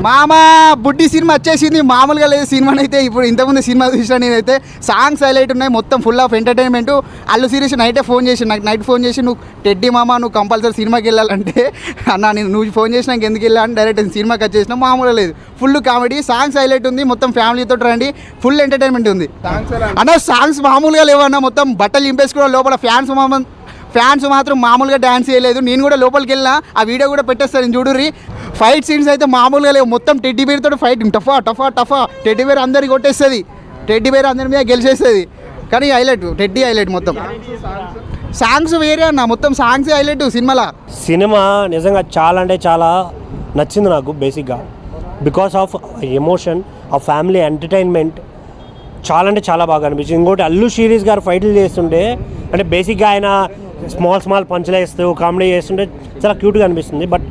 మామ బుడ్డి సినిమా వచ్చేసింది, మామూలుగా లేదు సినిమాని అయితే. ఇప్పుడు ఇంతకుముందు సినిమా చూసిన నేనైతే సాంగ్స్ హైలైట్ ఉన్నాయి, మొత్తం full of entertainment. Allu Sirish నైటే ఫోన్ చేసి నాకు నైట్ ఫోన్ చేసి, నువ్వు టెడ్డీ మామ నువ్వు కంపల్సరీ సినిమాకి వెళ్ళాలంటే అన్న నేను నువ్వు ఫోన్ చేసినాక ఎందుకు వెళ్ళాలని డైరెక్ట్ సినిమాకి వచ్చేసిన. మామూలుగా లేదు, ఫుల్ కామెడీ, సాంగ్స్ హైలైట్ ఉంది, మొత్తం ఫ్యామిలీతో రండి, ఫుల్ ఎంటర్టైన్మెంట్ ఉంది అన్న. సాంగ్స్ మామూలుగా లేవన్న, మొత్తం బట్టలు చింపేసుకోవడం, లోపల ఫ్యాన్స్ మాత్రం మామూలుగా డ్యాన్స్ చేయలేదు. నేను కూడా లోపలికి వెళ్ళినా, ఆ వీడియో కూడా పెట్టేస్తాను చూడుర్రి. ఫైట్ సీన్స్ అయితే మామూలుగా లేవు, మొత్తం టెడ్డీ బేర్ తోటి ఫైట్ టఫా. టెడ్డీ బేర్ అందరికి కొట్టేస్తుంది, టెడ్డీ బేర్ అందరి మీద గెలిచేస్తుంది. కానీ హైలైట్ టెడ్డీ హైలైట్, మొత్తం సాంగ్స్ వేరే అన్న, మొత్తం సాంగ్స్ హైలైట్ సినిమా నిజంగా చాలా అంటే చాలా నచ్చింది నాకు. బేసిక్గా బికాస్ ఆఫ్ ఎమోషన్, ఆ ఫ్యామిలీ ఎంటర్టైన్మెంట్ చాలా అంటే చాలా బాగా అనిపించింది. ఇంకోటి అల్లు శిరీష్ గారు ఫైట్లు చేస్తుంటే, అంటే బేసిక్గా ఆయన స్మాల్ పంచులు వేస్తూ కామెడీ చేస్తుంటే చాలా క్యూట్గా అనిపిస్తుంది. బట్